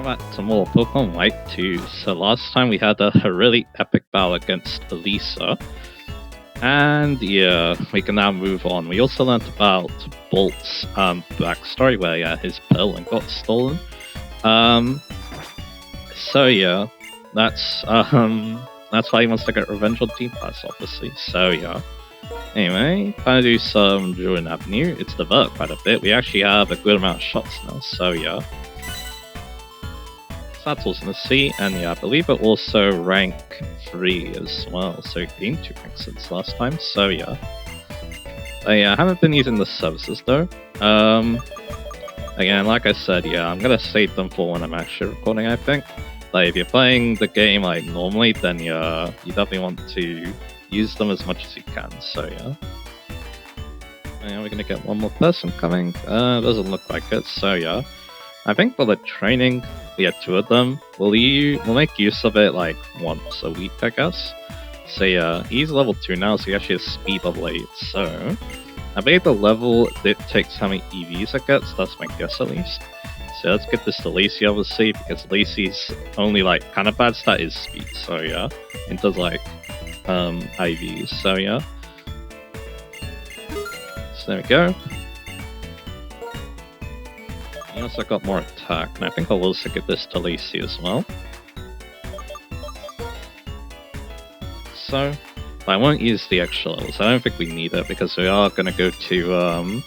welcome back to more Pokemon White 2. So last time we had a really epic battle against Elisa. And yeah, we can now move on. We also learned about Bolt's backstory where his Perlin got stolen. So yeah, that's why he wants to get revenge on Team Pass, obviously. So yeah. Anyway, gonna do some Druid Avenue. It's developed quite a bit. We actually have a good amount of shots now, so yeah. So that's awesome to see, and yeah, I believe it also rank 3 as well, so it gained 2 ranks since last time, so yeah. But yeah, I haven't been using the services though. Again, like I said, yeah, I'm gonna save them for when I'm actually recording, I think. Like, if you're playing the game like normally, then yeah, you definitely want to use them as much as you can, so yeah. And we're gonna get one more person coming. Doesn't look like it, so yeah. I think for the training, we had 2 of them. We'll make use of it like once a week, I guess. So yeah, he's level 2 now, so he actually has speed level 8. So I believe the level dictates how many EVs it gets. That's my guess at least. So let's get this to Lacey, obviously, because Lacey's only like kind of bad stat is speed. So yeah, it does like IVs. So yeah. So there we go. He also got more attack, and I think I'll also give this to Lacey as well. So, but I won't use the extra levels. I don't think we need it because we are going to go to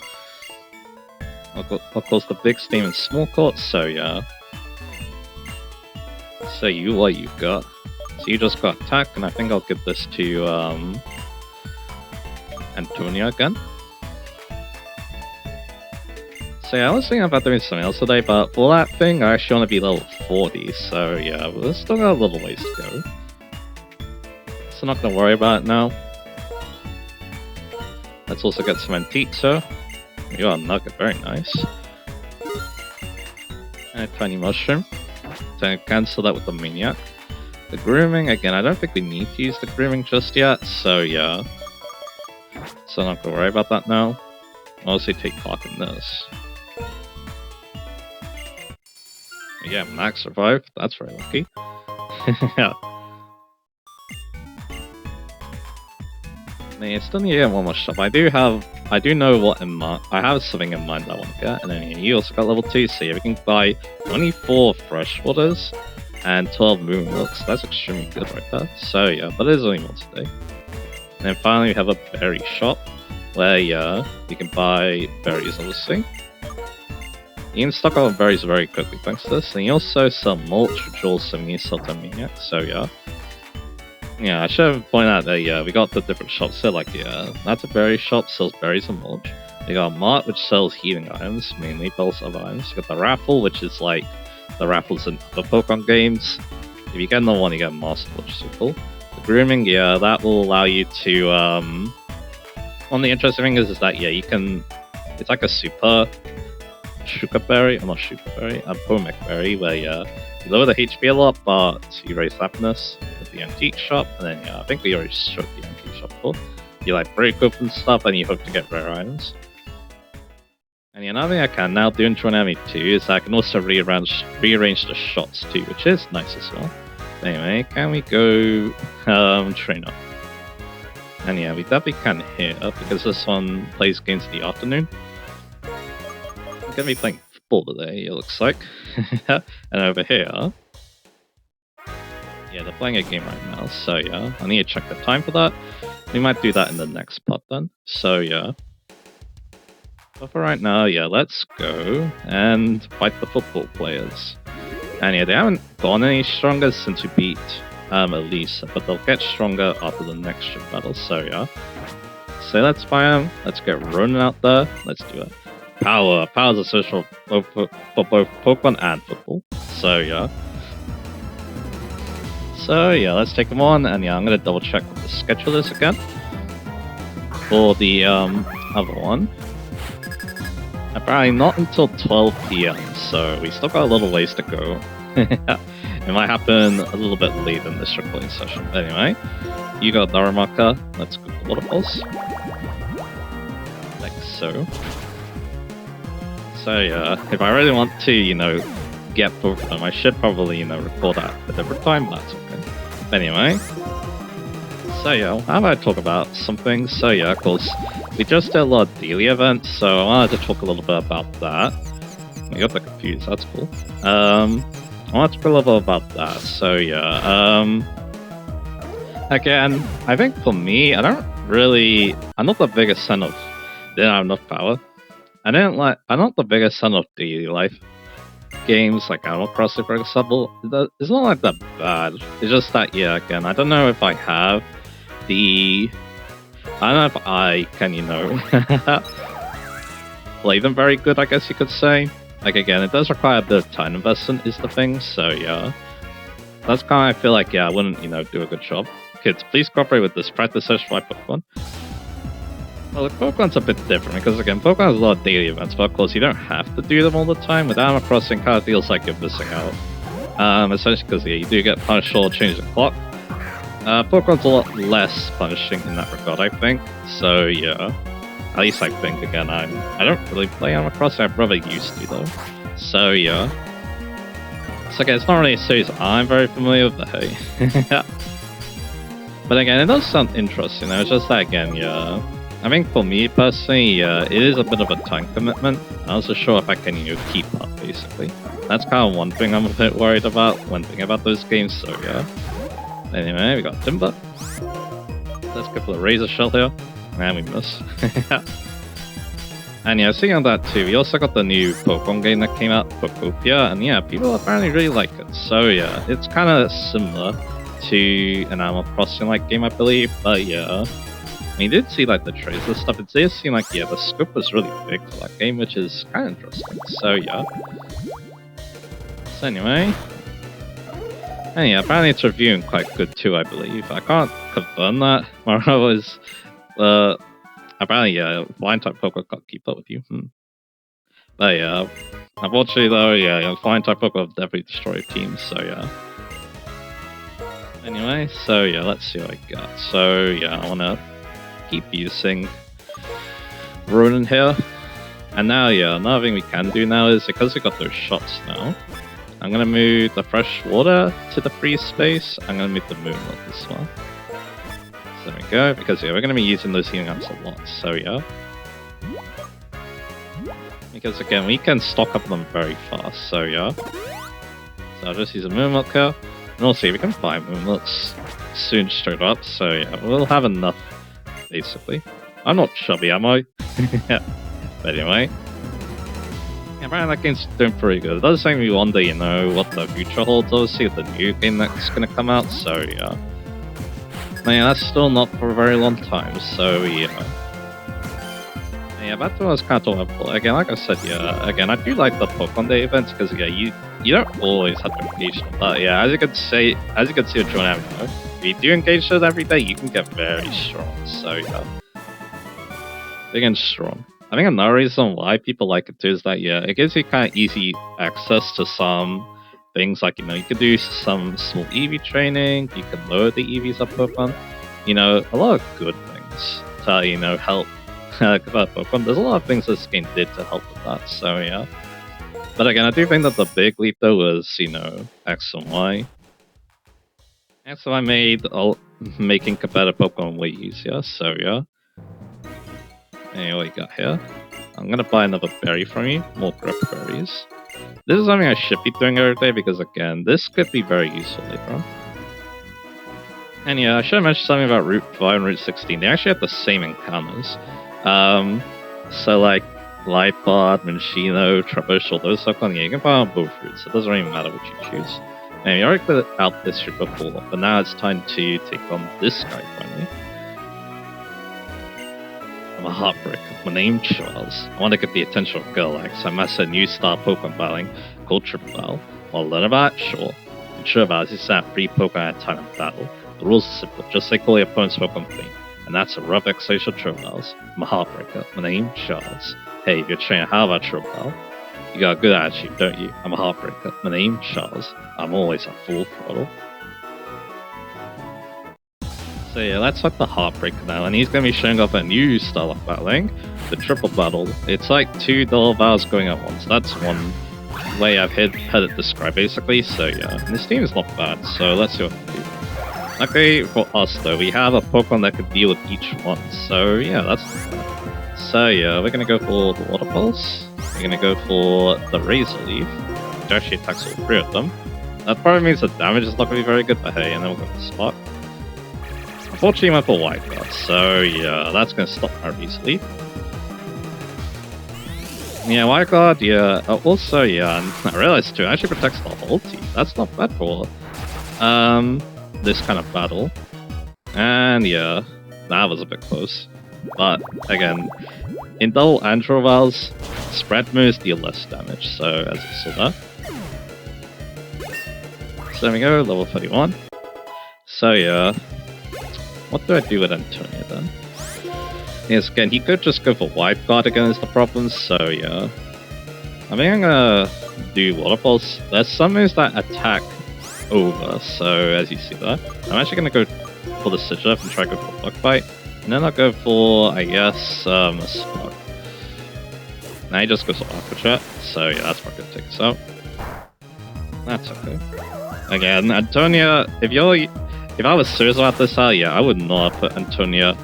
of course the big steam and small court. So yeah. So what you got? So you just got attack, and I think I'll give this to Antonia again. So yeah, I was thinking about doing something else today, but for that thing, I actually want to be level 40, so yeah, we've still got a little ways to go. So not going to worry about it now. Let's also get some Antitsu. You are a Nugget, very nice. And a Tiny Mushroom. So cancel that with the Maniac. The Grooming, again, I don't think we need to use the Grooming just yet, so yeah. So not going to worry about that now. I'll also take Clark in this. Yeah, Max survived. That's very lucky. Yeah. I still need to get one more shop. I do know what in mind. I have something in mind I want to get, and then you also got level 2, so yeah, we can buy 24 Freshwaters and 12 Moonwalks. That's extremely good right there. So yeah, but there's only one today. And then finally we have a berry shop, where yeah, you can buy berries obviously. You can stock up on berries very quickly thanks to this, and you also sell mulch, which also means sell to Maniac, so yeah. Yeah, I should have pointed out that yeah, we got the different shops here, like yeah, that's a berry shop, sells berries and mulch. We got a mart, which sells healing items, mainly bells of items. You got the raffle, which is like the raffles in other Pokemon games. If you get another one, you get a master, which is super cool. The grooming, yeah, that will allow you to one of the interesting things is that yeah, you can, it's like a super Shuka Berry, I'm not Shuka Berry, a Pomek Berry, where yeah, you lower the HP a lot, but you raise happiness with the antique shop, and then yeah, I think we already showed the antique shop before. You like break open stuff, and you hope to get rare items. And yeah, another thing I can now do in Tronami 2 is I can also rearrange the shots too, which is nice as well. But anyway, can we go trainer? And yeah, we definitely can here, because this one plays games in the afternoon. I'm gonna be playing football today, it looks like. And over here, yeah, they're playing a game right now, so yeah, I need to check the time for that. We might do that in the next part then, so yeah. But for right now, yeah, let's go and fight the football players. And yeah, they haven't gone any stronger since we beat Elisa, but they'll get stronger after the next gym battle, so yeah. So let's buy them, let's get Ronan out there, let's do it. Power is essential for both Pokemon and football, so yeah. So yeah, let's take them on, and yeah, I'm gonna double check what the schedule is again. For the other one. Apparently not until 12 PM, so we still got a little ways to go. It might happen a little bit late in this recording session. But anyway, you got Darumaka, let's go to waterfalls. Like so. So yeah, if I really want to, you know, get both of them. I should probably, record that at a different time, but that's okay. But anyway, so yeah, how about I talk about something? So yeah, of course, we just did a lot of daily events, so I wanted to talk a little bit about that. I got that confused, that's cool. I wanted to talk a little bit about that, so yeah, again, I think for me, I'm not the biggest fan of, didn't have enough power. I'm not the biggest fan of daily life games like Animal Crossing, for example. It's not like that bad. It's just that, yeah, again, I don't know if I have I don't know if I can, play them very good, I guess you could say. Like, again, it does require a bit of time investment is the thing, so yeah. That's kind of, I feel like, yeah, I wouldn't, do a good job. Kids, please cooperate with this practice session for my Pokemon. Well, the Pokemon's a bit different, because again, Pokemon has a lot of daily events, but of course you don't have to do them all the time. With Animal Crossing, kind of feels like you're missing out. Essentially because, yeah, you do get punished or change the clock. Pokemon's a lot less punishing in that regard, I think. So, yeah. At least I think, again, I don't really play Animal Crossing, I probably used to, though. So, yeah. So, again, it's not really a series I'm very familiar with, but hey. But again, it does sound interesting, it's just that, again, yeah. I think for me, personally, yeah, it is a bit of a time commitment. I'm not so sure if I can, keep up, basically. That's kind of one thing I'm a bit worried about when thinking about those games, so yeah. Anyway, we got Timber. Let's go for the Razor Shell here. And we miss. And yeah, seeing on that too, we also got the new Pokemon game that came out, Pokopia, and yeah, people apparently really like it. So yeah, it's kind of similar to an Animal Crossing-like game, I believe, but yeah. I did see like the trailers and stuff, it did seem like, yeah, the scope was really big for that game, which is kind of interesting. So yeah. So anyway. And yeah, apparently it's reviewing quite good too, I believe. I can't confirm that. Maro is, apparently, yeah, Flying type Pokemon can't keep up with you. But yeah, unfortunately though, yeah, Flying type Pokemon definitely destroy teams, so yeah. Anyway, so yeah, let's see what I got. So yeah, I wanna keep using Ronin here. And now, yeah, another thing we can do now is, because we got those shots now, I'm gonna move the fresh water to the free space. I'm gonna move the Moonlock as well. So there we go, because yeah, we're gonna be using those healing items a lot, so yeah. Because again, we can stock up them very fast, so yeah. So I'll just use a Moonlock here. And also, we can find Moonlocks soon straight up, so yeah, we'll have enough, basically. I'm not chubby, am I? But anyway. Yeah, apparently that game's doing pretty good. It does make me wonder, what the future holds, obviously, with the new game that's gonna come out, so yeah. But yeah, that's still not for a very long time, so yeah. Yeah, that's what I was kind of talking about. Again, like I said, yeah, again, I do like the Pokemon Day events, because yeah, you don't always have to engage them, but yeah, as you can see with John Avenue, if you do engage them every day, you can get very strong, so yeah. Big and strong. I think another reason why people like it too is that, yeah, it gives you kind of easy access to some things like, you can do some small EV training, you can lower the EVs up Pokemon, a lot of good things to, help about Pokemon. There's a lot of things this game did to help with that, so yeah. But again, I do think that the big leap though was, X and Y. X and Y made making competitive Pokemon way easier, so yeah. Anyway, what you got here? I'm gonna buy another berry from you, more grip berries. This is something I should be doing every day because, again, this could be very useful later on. And yeah, I should have mentioned something about Route 5 and Route 16. They actually have the same encounters. So like, Lightbard, Minchino, Trabushal, those stuff on, yeah, you can buy on both routes. It doesn't really matter what you choose. And you already cleared out this route before, but now it's time to take on this guy finally. I'm a heartbreaker. My name's Charles. I want to get the attention of a girl like, so I mastered a new style Pokemon battling called Driftveil. Want to learn about it? Sure. In Driftveil, you set 3 Pokemon at a time in battle. The rules are simple, just like all your opponent's Pokemon plane. And that's a rough exercise of Driftveils. I'm a heartbreaker. My name's Charles. Hey, if you're training, how about Driftveil? You got a good attitude, don't you? I'm a heartbreaker. My name's Charles. I'm always a full throttle. So yeah, that's like the Heartbreaker now, and he's going to be showing off a new style of battling, the Triple Battle. It's like 2 double battles going at once. That's one way I've heard it described, basically. So yeah, and this team is not bad. So let's see what we do. Luckily for us, though, we have a Pokemon that could deal with each one. So yeah, that's not bad. So yeah, we're gonna go for the Water Pulse. We're gonna go for the Razor Leaf, which actually attacks all three of them. That probably means the damage is not gonna be very good, but hey, and then we'll go for Spark. Unfortunately, went for Wide Guard, so yeah, that's gonna stop our Razor Leaf. Yeah, Wide Guard, yeah. Also, yeah, and I realized too, it actually protects the whole team. That's not bad for this kind of battle. And yeah, that was a bit close. But again, in double Andro Vials, spread moves deal less damage, so as you saw there. So there we go, level 31. So yeah, what do I do with Antonio then? Yes, again, he could just go for Wide Guard against the problems, so yeah. I think I'm gonna do Water Pulse. There's some moves that attack over, so as you see there. I'm actually gonna go for the Sigilif and try to go for Bug Bite. And then I'll go for, I guess, a Spark. Now he just goes for Aqua Jet, so yeah, that's not gonna take us out. That's okay. Again, Antonia, if I was serious about this, yeah, I would not put Antonia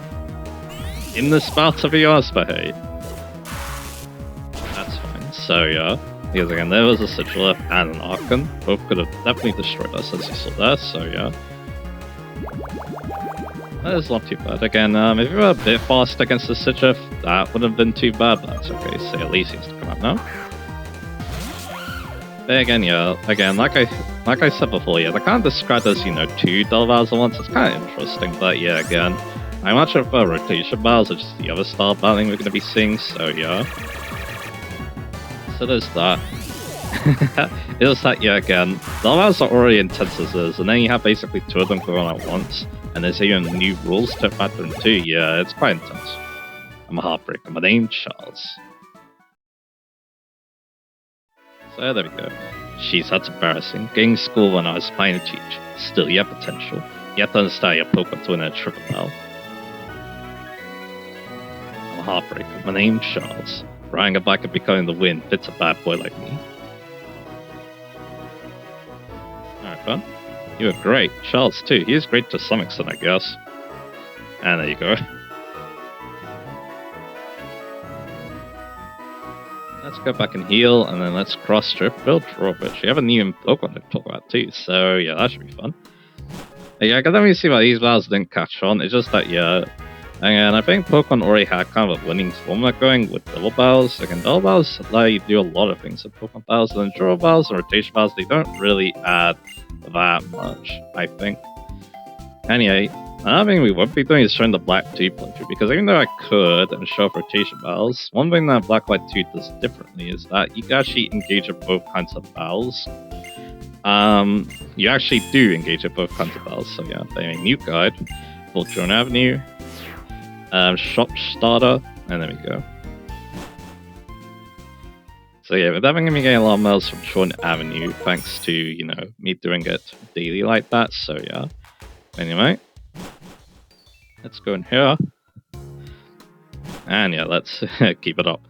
in this battle, to be honest, but hey. That's fine. So yeah, because again, there was a Sigilif and an Archon. Both could have definitely destroyed us, as you saw there, so yeah. That is not too bad. Again, if you were a bit fast against the Sigilif, that wouldn't have been too bad, but that's okay. So at least seems to come out now. But again, yeah, again, like I said before, yeah, they can't describe as, you know, 2 Double Battles at once. It's kind of interesting, but yeah, again, I'm much of a rotation battles, which is the other style battling we're going to be seeing, so yeah. So there's that. It's that, yeah, again, Double Battles are already intense as is, and then you have basically 2 of them going on at once, and there's even new rules to factor in too. Yeah, it's quite intense. I'm a heartbreaker. My name's Charles. So there we go. Jeez, that's embarrassing. Getting school when I was trying to teach. Still, you have potential. You have to understand your Pokemon to win a triple battle. I'm a heartbreaker. My name's Charles. Riding a bike and becoming the wind fits a bad boy like me. Alright, fun. You were great. Charles, too. He is great to some extent, I guess. And there you go. Let's go back and heal, and then let's cross Driftveil Drawbridge. We have a new Pokemon to talk about, too, so yeah, that should be fun. Yeah, I can definitely see why these battles didn't catch on. It's just that, yeah. And I think Pokemon already had kind of a winning formula going with double battles. Again, double battles allow you to do a lot of things with Pokemon battles, and then draw battles and rotation battles, they don't really add that much, I think. Anyway, another thing we won't be doing is showing the Black 2 playthrough, because even though I could and show off rotation battles, one thing that Black White 2 does differently is that you can actually engage in both kinds of battles. You actually do engage in both kinds of battles, so yeah, they have a new guide called Drone Avenue, Shop Starter, and there we go. So yeah, we're definitely going to be getting a lot of mails from Drone Avenue, thanks to, you know, me doing it daily like that, so yeah. Anyway, let's go in here. And yeah, let's keep it up.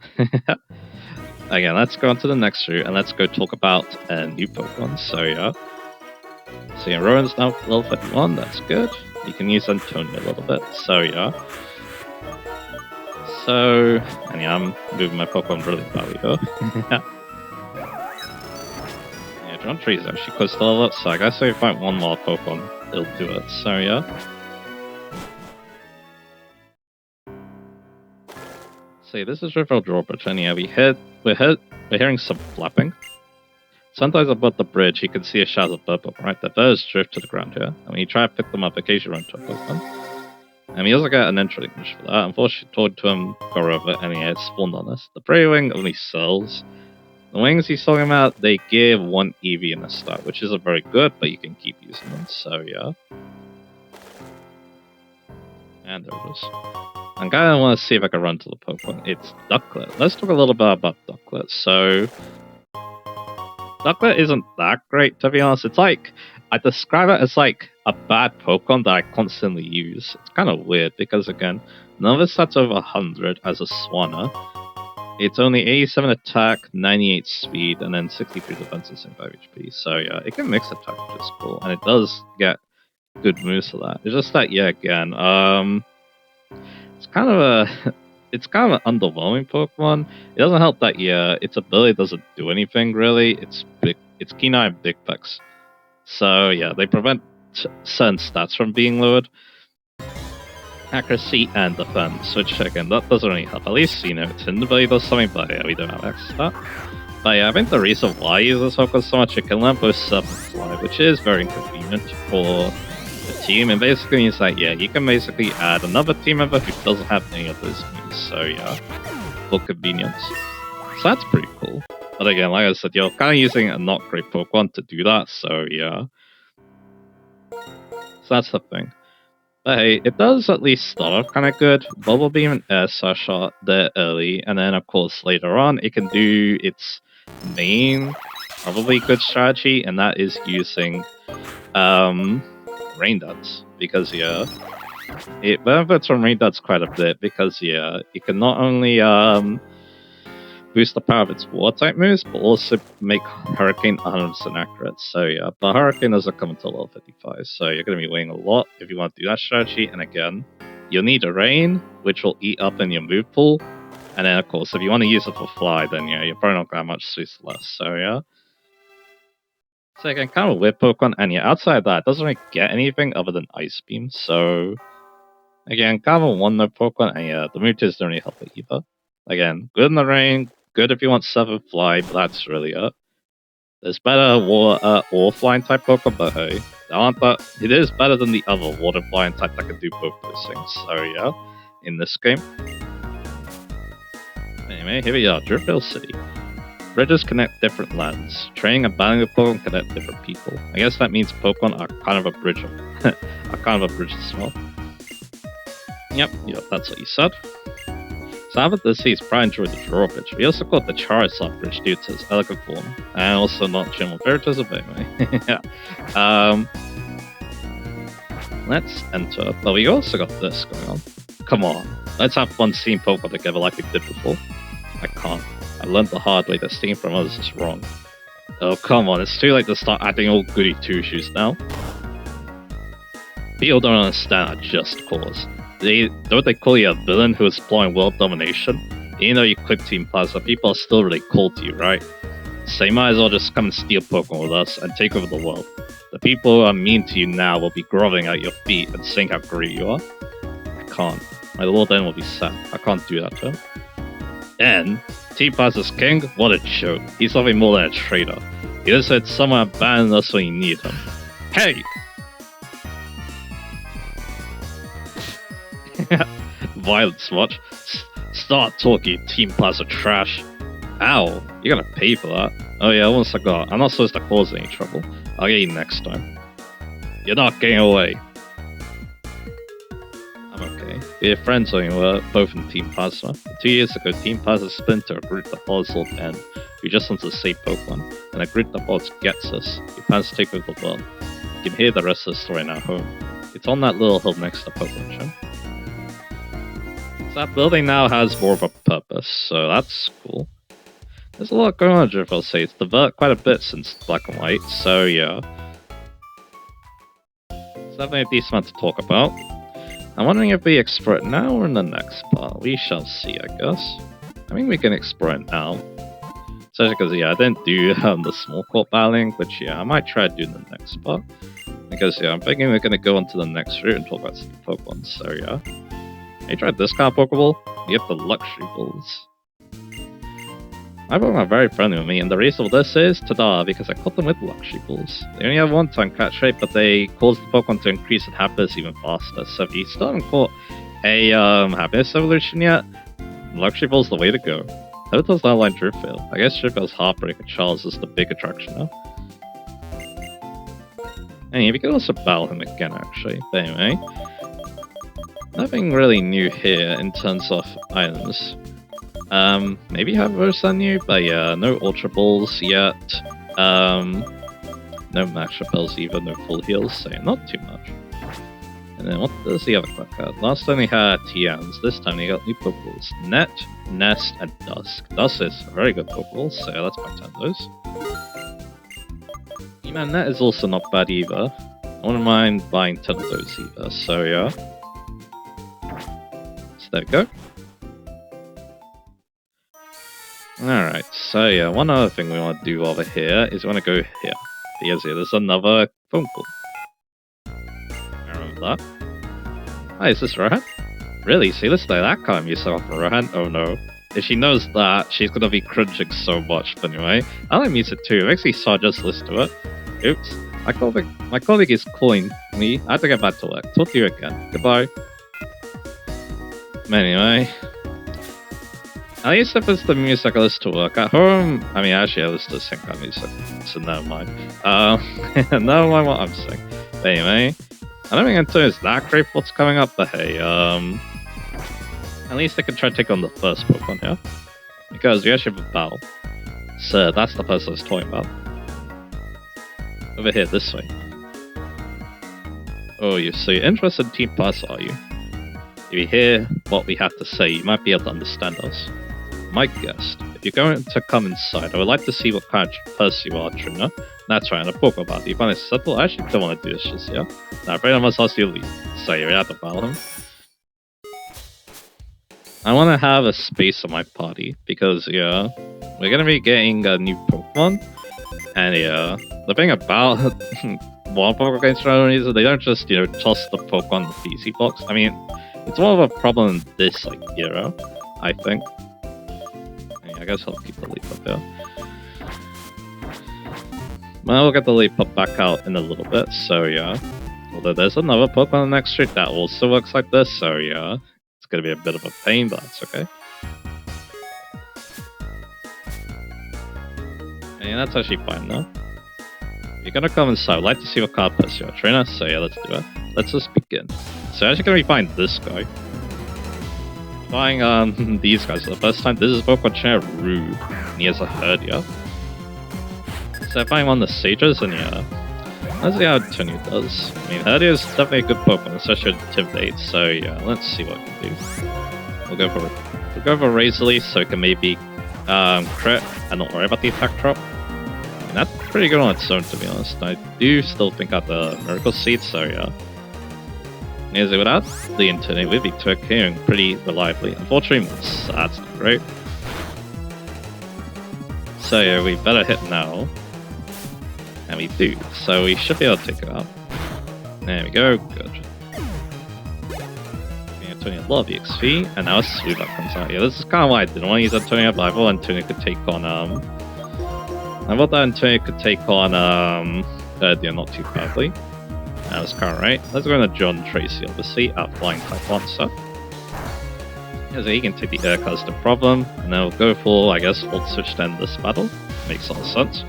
Again, let's go on to the next route, and let's go talk about new Pokemon, so yeah. So yeah, Rowan's now level 51, that's good. You can use Antonio a little bit, so yeah. So, and yeah, I'm moving my Pokemon really badly here. Yeah, John Tree is actually close to level up, so I guess if we find one more Pokemon, it'll do it, so yeah. See, this is Driftveil Drawbridge, and yeah, we're hearing some flapping. Sometimes above the bridge, you can see a shadow of bird Pokemon, right? The birds drift to the ground here, and when you try to pick them up, occasionally run into a Pokemon. And we also get an entry English for that. Unfortunately, talked to him, got over it, and yeah, it spawned on us. The Prairie Wing only sells. The wings he's talking about, they give 1 EV in a start, which isn't very good, but you can keep using them, so yeah. And there it is. I'm gonna want to see if I can run to the Pokemon. It's Ducklet. Let's talk a little bit about Ducklet. So, Ducklet isn't that great, to be honest. It's like, I describe it as like a bad Pokemon that I constantly use. It's kind of weird because, again, none of it sets over 100 as a Swanna. It's only 87 attack, 98 speed, and then 63 defense and 75 HP. So yeah, it can mix attack, which is cool, and it does get good moves for that. It's just that, yeah, again, it's kind of a it's kind of an underwhelming Pokemon. It doesn't help that, yeah, its ability doesn't do anything really. It's Keen Eye and Big Pecs. So yeah, they prevent certain stats from being lowered. Accuracy and defense, which again, that doesn't really help. At least, you know, its ability does something, but yeah, we don't have access to that. But yeah, I think the reason why I use this Pokemon so much, it can learn both Surf and Fly, which is very inconvenient for the team. And basically means that, yeah, you can basically add another team member who doesn't have any of those moves. So yeah, for convenience. So that's pretty cool. But again, like I said, you're kind of using a not great Pokemon to do that, so yeah. So that's the thing. But hey, it does at least start off kind of good. Bubble Beam and Air Slash are there early, and then of course later on it can do its main, probably good strategy, and that is using Rain Dance. Because yeah, it benefits from Rain Dance quite a bit, because yeah, it can not only boost the power of its water type moves, but also make Hurricane 100% accurate. So yeah, but Hurricane doesn't come until level 55, so you're going to be waiting a lot if you want to do that strategy. And again, you'll need a Rain, which will eat up in your move pool. And then of course, if you want to use it for Fly, then yeah, you're probably not going to have much use left. So yeah. So again, kind of a weird Pokemon, and yeah, outside of that, it doesn't really get anything other than Ice Beam. So again, kind of a one-note Pokemon, and yeah, the move don't really help it either. Again, good in the rain, good if you want 7 Fly, but that's really it. There's better water or flying type Pokemon, but hey, it is better than the other water flying type that can do both those things. So yeah, in this game. Anyway, here we are, Driftveil City. Bridges connect different lands. Training and battling with Pokemon connect different people. I guess that means Pokemon are kind of a bridge as well. Yep, that's what you said. So Abbott the Seas probably enjoyed the drawbridge. We also call it the Charizard Bridge due to its elegant form, and also not general favoritism, but anyway. Yeah. Let's enter. But we also got this going on. Come on, let's have fun seeing Pokemon together like we did before. I can't. I learned the hard way that stealing from others is wrong. Oh, come on, it's too late to start adding all goody two-shoes now. People don't understand our just cause. Don't they call you a villain who is exploring world domination? Even though you quit Team Plasma, people are still really cold to you, right? So you might as well just come and steal Pokemon with us and take over the world. The people who are mean to you now will be groveling at your feet and saying how great you are. I can't. My Lord N will be sad. I can't do that to him. N? Team Plasma's king? What a joke. He's nothing more than a traitor. He just said someone abandoned us when you need him. Hey! Violence watch. Start talking, Team Plasma trash. Ow, you're gonna pay for that. Oh yeah, I almost forgot. I'm not supposed to cause any trouble. I'll get you next time. You're not getting away. I'm okay. We're friends when we were both in Team Plasma. 2 years ago, Team Plasma split into a group that follows Lord N, who just wants to save Pokemon, and a group that follows gets us, who plans to take over the world. You can hear the rest of the story in our home. It's on that little hill next to Pokemon Show. So that building now has more of a purpose, so that's cool. There's a lot going on in Driftveil City. It's developed quite a bit since Black and White, so yeah. It's definitely a decent amount to talk about. I'm wondering if we explore it now or in the next part. We shall see, I guess. I think we can explore it now. Especially because, yeah, I didn't do the small court battling, which, yeah, I might try to do in the next part. Because, yeah, I'm thinking we're going to go on to the next route and talk about some Pokemon, so yeah. Hey, tried this kind of Pokeball? You have the Luxury Balls. My Pokemon are very friendly with me, and the reason for this is, ta-da, because I caught them with Luxury Balls. They only have one time catch rate, but they cause the Pokemon to increase in happiness even faster. So if you still haven't caught a happiness evolution yet, Luxury Ball's the way to go. I hope it does not like Driftveil. I guess Driftveil's Heartbreaker Charles is the big attraction now. Anyway, we could also battle him again, actually. But anyway, nothing really new here in terms of items. Maybe have Rosa new, but yeah, no Ultra Balls yet. No Max Repels either, no Full Heals, so not too much. And then what does the other card got? Last time he had TMs, this time he got new Pokeballs. Net, Nest, and Dusk. Dusk is a very good Pokeball, so let's buy 10 of those. Yeah, Net is also not bad either. I wouldn't mind buying 10 of those either, so yeah. So there we go. Alright, so yeah, one other thing we want to do over here is we want to go here. Because here, there's another phone call. I remember that. Hi, is this Rohan? Really? See, this day that can't be so often, Rohan? Oh no. If she knows that, she's gonna be cringing so much. But anyway, I like music too. It makes me so just listen to it. Oops. My colleague is calling me. I have to get back to work. Talk to you again. Goodbye. Anyway. At least if it's the music I listen to work at home, I mean, actually I listen to sync kind of music, so never mind. Never mind what I'm saying. But anyway, I don't think Antonio's that great for what's coming up, but hey, at least I can try to take on the first Pokemon here. Because we actually have a battle. So that's the person I was talking about. Over here, this way. Oh, so you're interested in Team Pass, are you? If you hear what we have to say, you might be able to understand us. My guest, if you're going to come inside, I would like to see what kind of person you are, Trina. That's right, and a Pokemon battle. You find it subtle? I actually don't want to do this just yet. Now, afraid I must ask you to leave. So you have to battle him. I want to have a space on my party, because, yeah, we're going to be getting a new Pokemon. And, yeah, the thing about one Pokemon games is they don't just, toss the Pokemon in the PC box. I mean, it's more of a problem in this, era, I think. I guess I'll keep the leap up there. Well, we'll get the leap up back out in a little bit, so yeah. Although there's another Pokemon on the next street that also works like this, so yeah. It's gonna be a bit of a pain, but that's okay. And that's actually fine now. You're gonna come inside. I'd like to see what card person you are, Trainer, so yeah, let's do it. Let's just begin. So actually gonna be buying this guy. Buying these guys for the first time. This is Pokemon Trainer Rue, and he has a Herdia. So if I'm on the Sages, and yeah, let's see how Antonio does. I mean, Herdia is definitely a good Pokemon, especially with Intimidate. So yeah, let's see what we can do. We'll go for Razor Leaf, so it can maybe crit and not worry about the attack drop. And that's pretty good on its own, to be honest. I do still think out the Miracle Seed, so yeah. Without the internet, we'd be clearing pretty reliably. Unfortunately, that's not great. So yeah, we better hit now. And we do. So we should be able to take it out. There we go, good. Antonio a lot of EXP, and now a Sweeper comes out. Yeah, this is kind of why I didn't want to use Antonio, but I thought Antonio could take on, Herdia not too badly. That was kind of right. Let's go into John Tracy, obviously, our flying type monster. Yeah, so he can take the air cards, no problem. And then we'll go for, I guess, Volt Switch to end this battle. Makes a lot of sense.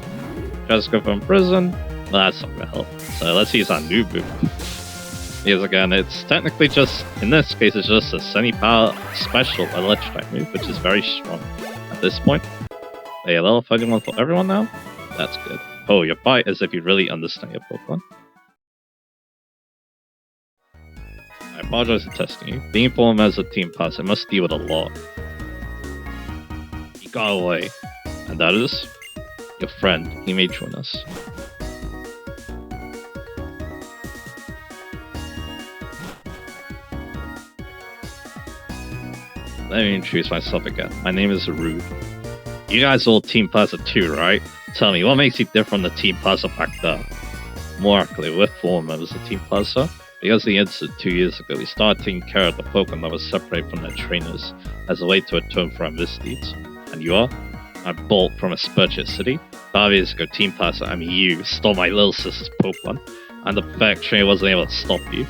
Just go from prison. Well, that's not gonna help. So let's use our new move. Because again, it's technically just, in this case, it's just a semi-power special electric move, which is very strong at this point. But yeah, level 31 for everyone now. That's good. Oh, you fight as if you really understand your Pokemon. I apologize for testing you. Being formed as a team pass, it must deal with a lot. He got away. And that is your friend. He may join us. Let me introduce myself again. My name is Rude. You guys all Team Plaza 2, right? Tell me, what makes you different from the Team Plaza back there? More accurately, we're former members of Team Plaza. Because of the incident 2 years ago, we started taking care of the Pokemon that was separated from their trainers as a way to atone for our misdeeds. And you are? I'm Bolt from Aspertia City. 5 years ago, Team Plaza, I mean you, stole my little sister's Pokemon, and the fact trainer wasn't able to stop you.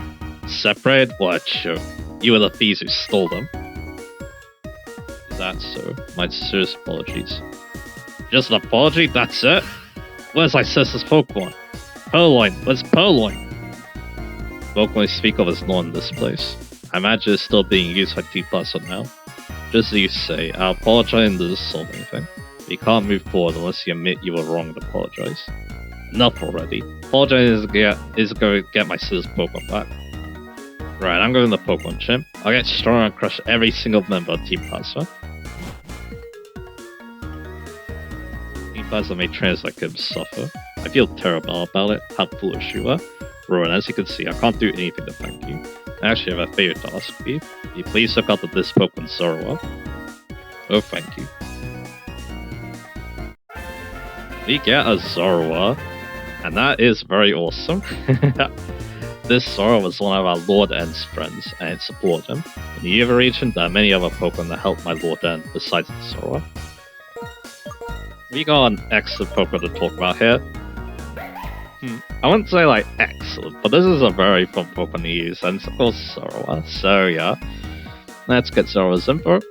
Separated? What a joke. You were the thieves who stole them. Is that so? My sincerest apologies. Just an apology? That's it? Where's my sister's Pokemon? Purloin! Where's Purloin? Pokemon we speak of is not in this place. I imagine it's still being used by Team Plaza now. Just as you say, our apologizing doesn't solve anything. You can't move forward unless you admit you were wrong and apologize. Enough already. Apologizing is going to get my sister's Pokemon back. Right, I'm going to the Pokemon Gym. I'll get strong and crush every single member of Team Plasma. Team Plasma made trainers like him suffer. I feel terrible about it, how foolish you are. Rowan, as you can see, I can't do anything to thank you. I actually have a favor to ask of you. Will you please look out at this Pokemon Zorua? Oh, thank you. We get a Zorua, and that is very awesome. This Zorua was one of our Lord End's friends, and it supported him. In the Eva region, there are many other Pokemon that help my Lord End besides the Zorua. We got an excellent Pokemon to talk about here. I wouldn't say like excellent, but this is a very fun Pokemon to use, and it's of course Zorua. So yeah, let's get Zorua's info.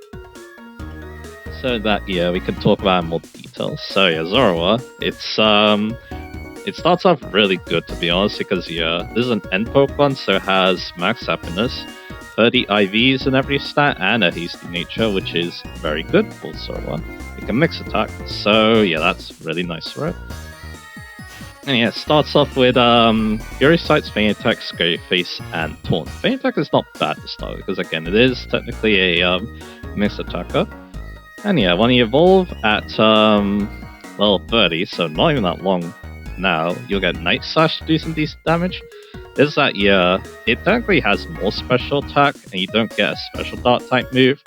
So that yeah, we can talk about it in more detail. So yeah, Zorua, it starts off really good to be honest, because yeah, this is an end Pokemon, so it has max happiness, 30 IVs in every stat, and a hasty nature, which is very good for Zorua. It can mix attack, so yeah, that's really nice for it. And yeah, it starts off with Fury Sights, Feint Attack, Scary Face, and Taunt. Feint Attack is not bad to start with, because again, it is technically a mixed attacker. And yeah, when you evolve at level 30, so not even that long now, you'll get Night Slash to do some decent damage. Is that yeah, it technically has more special attack, and you don't get a special dark type move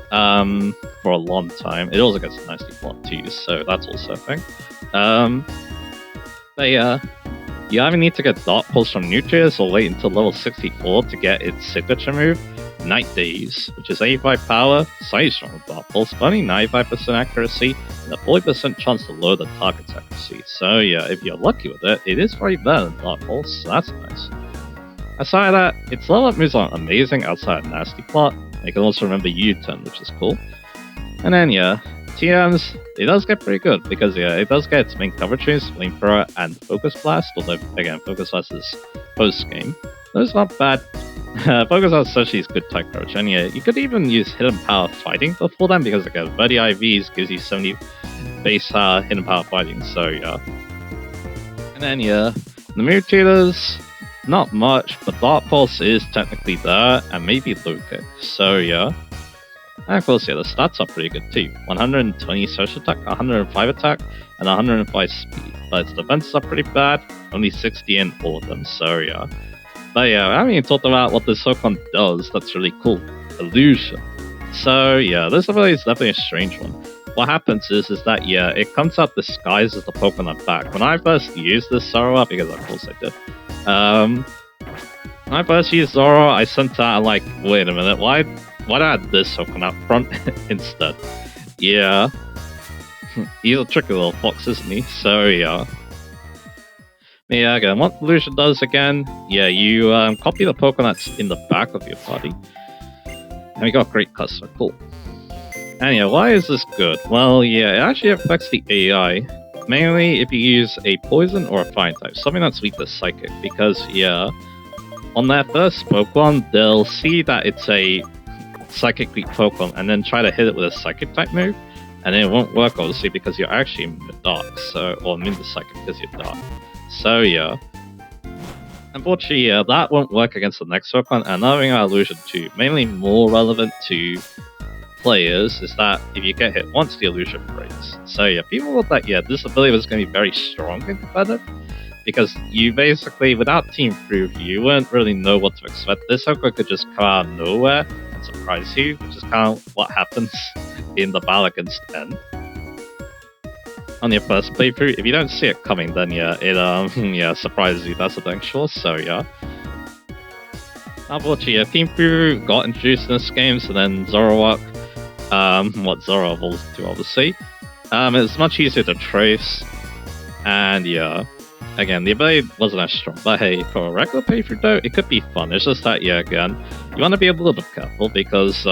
for a long time. It also gets a nasty plot too, so that's also a thing. But yeah, you either need to get Dark Pulse from Nutrius or wait until level 64 to get its signature move, Night Daze, which is 85 power, slightly stronger Dark Pulse, but only 95% accuracy, and a 40% chance to lower the target's accuracy. So yeah, if you're lucky with it, it is very better than Dark Pulse, so that's nice. Aside of that, its level up moves aren't amazing outside of Nasty Plot. You can also remember U-Turn, which is cool. And then yeah, TMs, it does get pretty good, because yeah, it does get its main coverage moves, Flamethrower and Focus Blast, although again, Focus Blast is post-game. Those not bad. Focus Blast especially is good type coverage, and yeah, you could even use Hidden Power Fighting before them, because again, 30 IVs gives you 70 base Hidden Power Fighting, so yeah. And then yeah, the move tutors, not much, but Dark Pulse is technically there, and maybe Low Kick, so yeah. And of course, yeah, the stats are pretty good too. 120 social attack, 105 attack, and 105 speed. But its defenses are pretty bad, only 60 in all of them, so yeah. But yeah, I haven't even talked about what this Pokemon does that's really cool. Illusion. So yeah, this ability is definitely a strange one. What happens is that yeah, it comes out disguised as the Pokemon back. When I first used this Zorua, because of course I did, when I first used Zorua, I sent out like, wait a minute, why did I have this Pokemon out front instead? Yeah. He's a tricky little fox, isn't he? So yeah. Yeah, again, what Illusion does again, yeah, you copy the Pokemon that's in the back of your party. And we got Great Cluster, cool. And yeah, why is this good? Well, yeah, it actually affects the AI. Mainly if you use a Poison or a Fire type, something that's weak to Psychic. Because, yeah, on their first Pokemon, they'll see that it's a Psychic weak Pokemon and then try to hit it with a Psychic type move. And it won't work, obviously, because you're actually immune to Dark, so, or immune to Psychic because you're Dark. So yeah, unfortunately, yeah, that won't work against the next Pokemon. And another thing about Illusion 2, mainly more relevant to players, is that if you get hit once, the illusion breaks. So yeah, people thought that yeah, this ability was going to be very strong and competitive, because you basically, without Team Proof, you wouldn't really know what to expect. This Pokemon could just come out of nowhere and surprise you, which is kind of what happens in the battle against N. On your first playthrough, if you don't see it coming, then yeah, it yeah, surprises you, that's the thing, sure, so yeah. Unfortunately, yeah, Team Proof got introduced in this game, so then Zoroark, what Zorua evolves into, obviously. It's much easier to trace, and yeah, again, the ability wasn't as strong, but hey, for a regular playthrough though, it could be fun. It's just that, yeah, again, you want to be a little bit careful, because,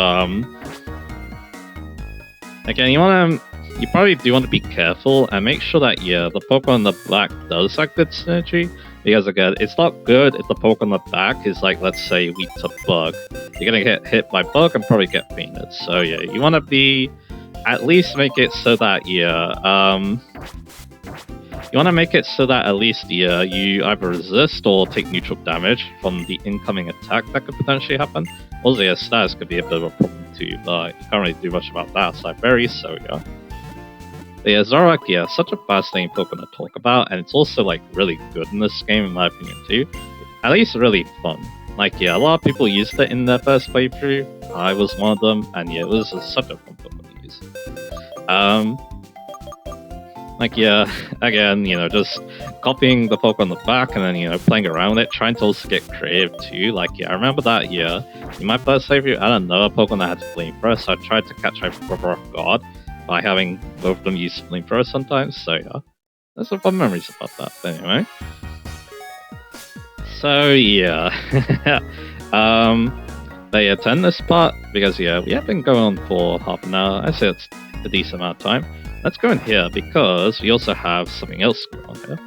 again, you probably do want to be careful and make sure that, yeah, the Pokemon in the back does have good synergy. Because, again, it's not good if the Pokemon in the back is, like, let's say, weak to Bug. You're gonna get hit by Bug and probably get fainted. So, yeah, you want to be, at least make it so that, yeah, you You want to make it so that at least you either resist or take neutral damage from the incoming attack that could potentially happen. Also, your status could be a bit of a problem too, but you can't really do much about that, so very so, yeah. But yeah, Zoroark, yeah, such a fascinating Pokemon to talk about, and it's also like really good in this game, in my opinion too. At least really fun. Like, yeah, a lot of people used it in their first playthrough. I was one of them, and yeah, it was such a fun Pokemon to use. Like, yeah, again, just copying the Pokemon on the back and then, playing around with it, trying to also get creative too. Like, yeah, I remember that year, in my first playthrough, I don't know a Pokemon that had Flamethrower, so I tried to catch my brother off guard by having both of them use Flamethrower sometimes, so yeah. There's some fun memories about that, but anyway. So, yeah. But yeah, to end this part, because yeah, we have been going on for half an hour, I say it's a decent amount of time. Let's go in here, because we also have something else going on here.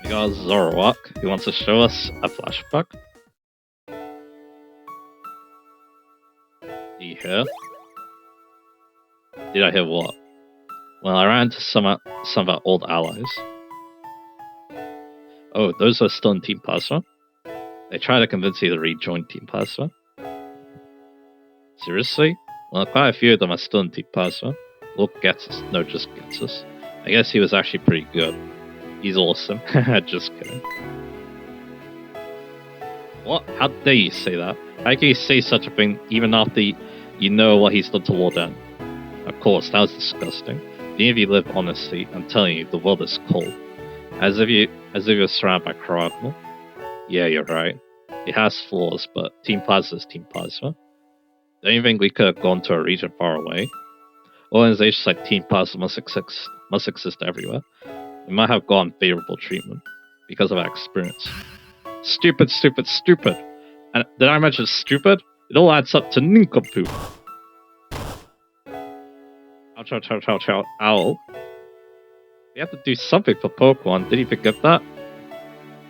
We got Zoroark, who wants to show us a flashback. Do you hear? Did I hear what? Well, I ran into some of our old allies. Oh, those are still in Team Plasma? They try to convince you to rejoin Team Plasma? Seriously? Well, quite a few of them are still in Team Plasma. Look, gets us. No, just gets us. I guess he was actually pretty good. He's awesome. Just kidding. What? How dare you say that? How can you say such a thing even after you know what he's done to Warden? Of course, that was disgusting. Any of you live honestly, I'm telling you, the world is cold. As if you're surrounded by Crocodile. Yeah, you're right. It has flaws, but Team Plasma is Team Plasma. Don't you think we could have gone to a region far away? Organizations like Team Plasma must exist everywhere. We might have gotten favorable treatment because of our experience. Stupid, stupid, stupid! And did I mention stupid? It all adds up to nincompoop. Ouch, ouch, ouch, ouch, ouch, ow. We have to do something for Pokemon. Did you forget that?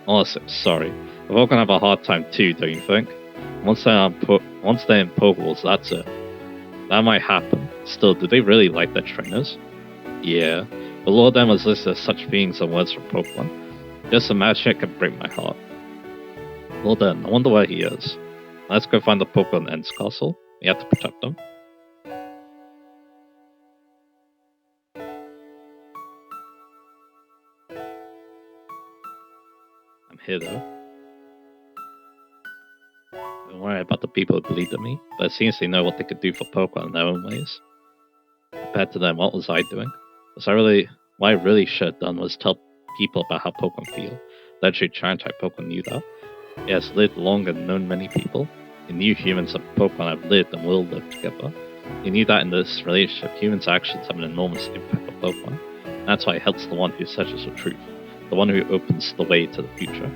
Honestly, I'm sorry. The Pokemon have a hard time too, don't you think? Once they're in Pokeballs, that's it. That might happen. Still, do they really like their trainers? Yeah. But Lord them was listed as such beings and words from Pokemon. Just imagine it can break my heart. Lord I wonder where he is. Let's go find the Pokemon Ends Castle. We have to protect them. I'm here though. Don't worry about the people who believed in me, but it seems they know what they could do for Pokemon in their own ways. Compared to them, what was I doing? What I really should have done was tell people about how Pokemon feel. Legendary Giant-type Pokemon knew that. It has lived long and known many people. It knew humans and Pokemon have lived and will live together. It knew that in this relationship, humans' actions have an enormous impact on Pokemon. And that's why it helps the one who searches for truth, the one who opens the way to the future.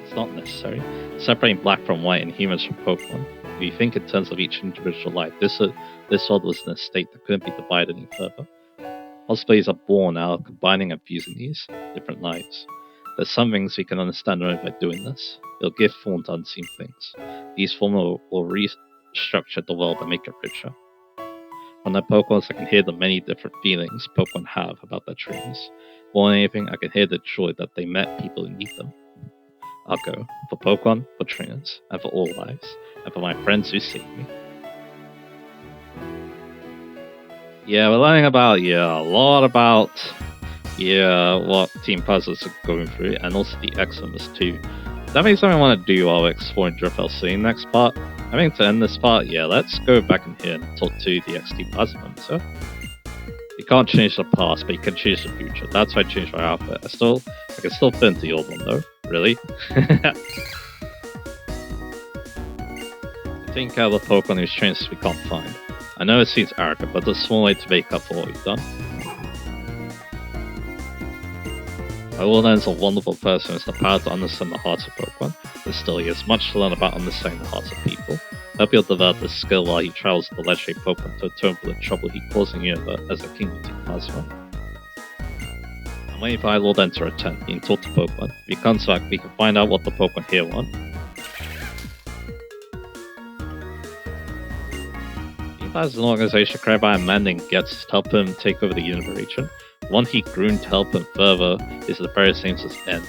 It's not necessary. Separating black from white and humans from Pokemon. If you think in terms of each individual life, this world was in a state that couldn't be divided any further. Possibilities are born out of combining and fusing these different lives. There's some things we can understand only by doing this. It'll give form to unseen things. These forms will restructure the world and make it richer. From their Pokemon, I can hear the many different feelings Pokemon have about their trainers. More than anything, I can hear the joy that they met people who need them. I'll go for Pokemon, for trainers, and for all lives, and for my friends who saved me. Yeah, we're learning about, a lot about, what Team Puzzles are going through, and also the Exodus too. That means something I want to do while we're exploring Driftveil City next part. I think to end this part, let's go back in here and talk to the XT Plasma. So, you can't change the past, but you can change the future. That's why I changed my outfit. I can still fit into the old one though. Really? I think the Pokemon whose trainers we can't find. I know it seems arrogant, but there's a small way to make up for what we've done. Warden is a wonderful person with the power to understand the hearts of Pokemon, but still he has much to learn about understanding the hearts of people. I hope he'll develop this skill while he travels with the legendary Pokemon to atone for the trouble he caused in the universe as a king of Team Plasma. I'm waiting for Warden to return, being taught to Pokemon. If he comes back, we can find out what the Pokemon here want. Team Pass is an organization created by a man named Getz to help him take over the universe region. The one he groomed to help him further is the very same as N.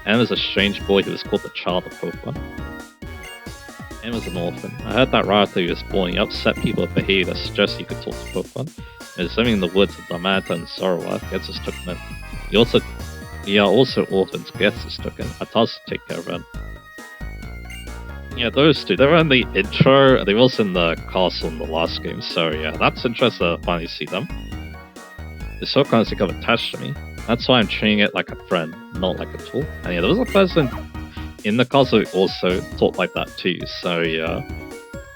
N is a strange boy who was called the child of Pokemon. N was an orphan. I heard that right after he was born, he upset people with behavior that suggests he could talk to Pokemon. He was living in the woods of Damata and Sorrowa. Getz took him in. He are also orphans. Getz took in. I tasked to take care of them. Yeah, those two. They were in the intro. They were also in the castle in the last game. So yeah, that's interesting to finally see them. It's so kind of become attached to me. That's why I'm treating it like a friend, not like a tool. And yeah, there was a person in the castle who also thought like that too. So yeah,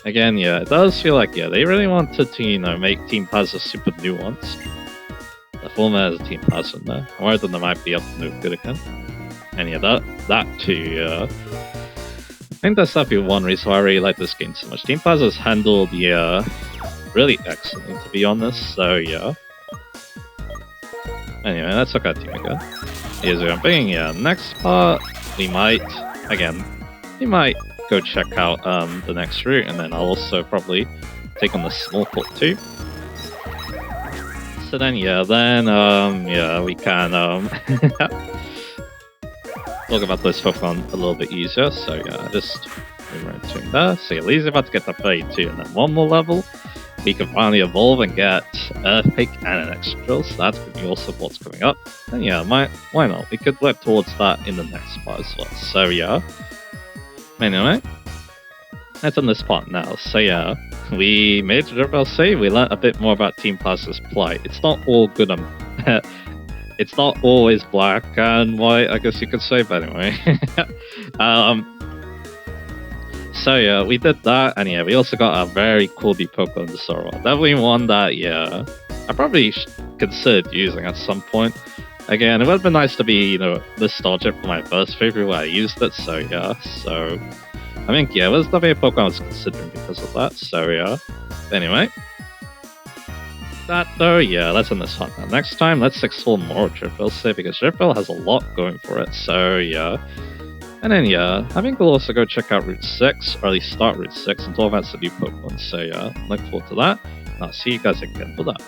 again, yeah, it does feel like, yeah, they really wanted to, you know, make Team Pazza super nuanced. The format has a Team Pazza in there. I'm worried that they might be up to no good again. And yeah, that too, yeah. I think that's definitely one reason why I really like this game so much. Team Pazza has handled, yeah, really excellently, to be honest. So yeah. Anyway, let's look at Team again. Here's what I'm thinking, yeah. Next part, we might go check out the next route, and then I'll also probably take on the small court too. So then, yeah, yeah, we can talk about this Pokemon a little bit easier. So yeah, just move right to there. So yeah, Lee's about to get to 32, and then one more level. We can finally evolve and get Earthquake and an extra drill, so that's going to be also what's coming up. And yeah, why not? We could work towards that in the next part as well. So yeah. Anyway, let's on this part now. So yeah, we made the Driftveil save. We learned a bit more about Team Pazza's plight. It's not all good and it's not always black and white, I guess you could say, but anyway. So yeah, we did that, and yeah, we also got a very cool Pokemon in the Sorrow. Definitely one that, yeah, I probably considered using at some point. Again, it would have been nice to be, you know, nostalgic for my first favorite where I used it, so yeah. So, I think, yeah, it was definitely a Pokemon I was considering because of that, so yeah. Anyway. That though, yeah, let's end this hunt now. Next time, let's explore more Driftveil, say, because Driftveil has a lot going for it, so yeah. And then, yeah, I think we'll also go check out Route 6, or at least start Route 6 and talk about some new Pokemon. So, yeah, look forward to that. And I'll see you guys again for that.